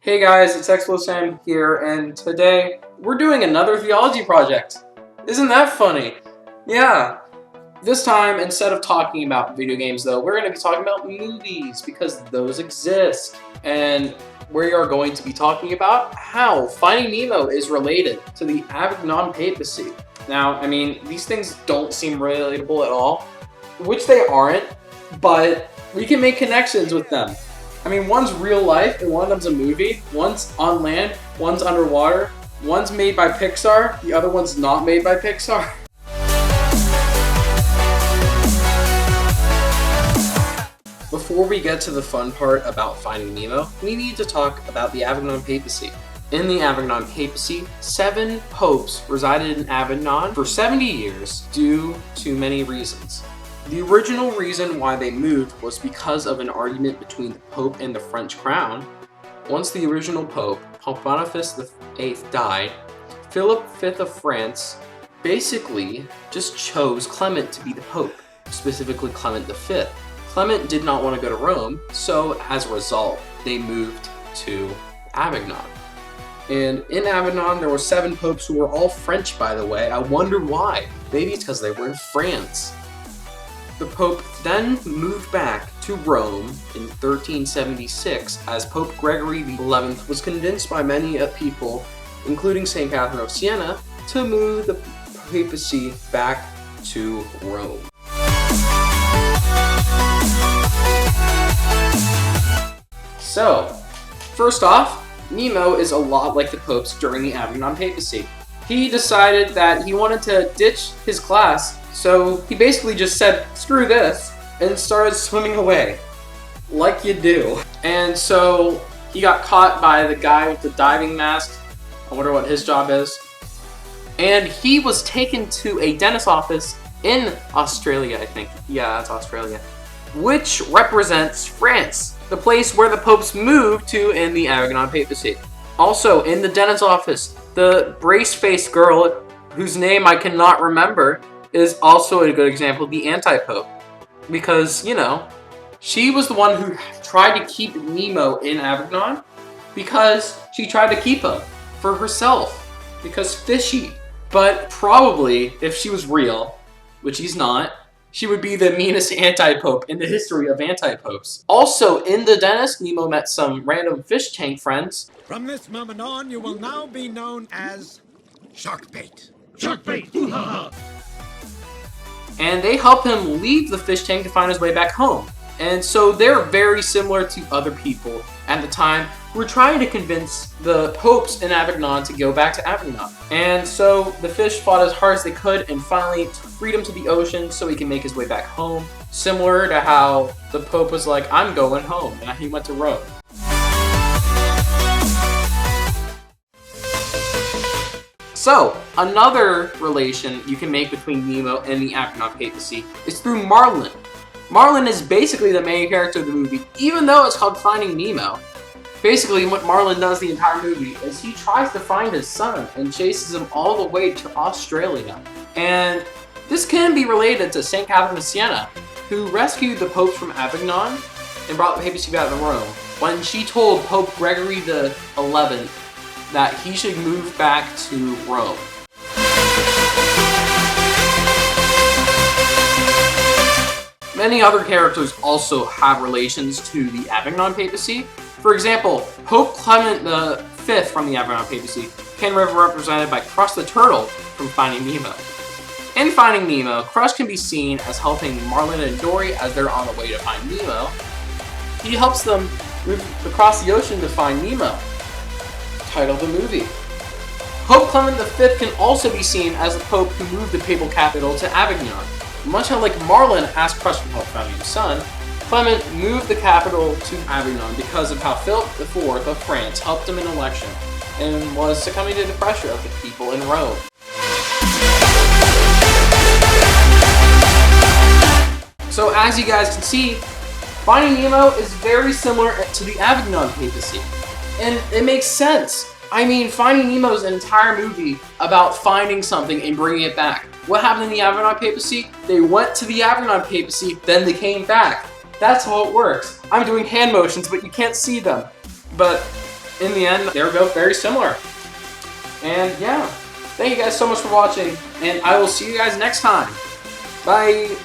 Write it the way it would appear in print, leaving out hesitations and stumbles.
Hey guys, it's Sam here, and today we're doing another theology project. Isn't that funny? Yeah. This time, instead of talking about video games though, we're going to be talking about movies because those exist. And we are going to be talking about how Finding Nemo is related to the Avignon papacy. Now, I mean, these things don't seem relatable at all, which they aren't, but we can make connections with them. I mean, one's real life and one of them's a movie. One's on land, one's underwater. One's made by Pixar, the other one's not made by Pixar. Before we get to the fun part about Finding Nemo, we need to talk about the Avignon papacy. In the Avignon papacy, 7 popes resided in Avignon for 70 years due to many reasons. The original reason why they moved was because of an argument between the Pope and the French crown. Once the original Pope, Pope Boniface VIII, died, Philip V of France basically just chose Clement to be the Pope, specifically Clement V. Clement did not want to go to Rome, so as a result, they moved to Avignon. And in Avignon, there were 7 popes who were all French, by the way. I wonder why. Maybe it's because they were in France. The Pope then moved back to Rome in 1376 as Pope Gregory XI was convinced by many people, including St. Catherine of Siena, to move the papacy back to Rome. So, first off, Nemo is a lot like the popes during the Avignon papacy. He decided that he wanted to ditch his class, so he basically just said, screw this, and started swimming away. Like you do. And so he got caught by the guy with the diving mask. I wonder what his job is. And he was taken to a dentist's office in Australia, I think. Yeah, that's Australia. Which represents France, the place where the popes moved to in the Avignon papacy. Also, in the dentist's office, the brace-faced girl, whose name I cannot remember, is also a good example of the anti-pope. Because, you know, she was the one who tried to keep Nemo in Avignon because she tried to keep him for herself. Because fishy. But probably, if she was real, which he's not, she would be the meanest anti-pope in the history of anti-popes. Also, in the dentist, Nemo met some random fish tank friends. From this moment on, you will now be known as Sharkbait. Sharkbait! And they help him leave the fish tank to find his way back home. And so they're very similar to other people at the time who were trying to convince the popes in Avignon to go back to Avignon. And so the fish fought as hard as they could and finally freed him to the ocean so he can make his way back home. Similar to how the Pope was like, I'm going home, and he went to Rome. So, another relation you can make between Nemo and the Avignon papacy is through Marlin. Marlin is basically the main character of the movie, even though it's called Finding Nemo. Basically, what Marlin does the entire movie is he tries to find his son and chases him all the way to Australia. And this can be related to St. Catherine of Siena, who rescued the popes from Avignon and brought the papacy back to Rome when she told Pope Gregory XI that he should move back to Rome. Many other characters also have relations to the Avignon papacy. For example, Pope Clement V from the Avignon papacy can be represented by Crush the Turtle from Finding Nemo. In Finding Nemo, Crush can be seen as helping Marlin and Dory as they're on the way to find Nemo. He helps them move across the ocean to find Nemo. Title of the movie. Pope Clement V can also be seen as the Pope who moved the papal capital to Avignon. Much like Marlin asked Crush for help finding his son, Clement moved the capital to Avignon because of how Philip IV of France helped him in an election and was succumbing to the pressure of the people in Rome. So as you guys can see, Finding Nemo is very similar to the Avignon papacy. And it makes sense. I mean, Finding Nemo is an entire movie about finding something and bringing it back. What happened in the Avignon papacy? They went to the Avignon papacy, then they came back. That's how it works. I'm doing hand motions, but you can't see them. But in the end, they were both very similar. And yeah, thank you guys so much for watching, and I will see you guys next time. Bye!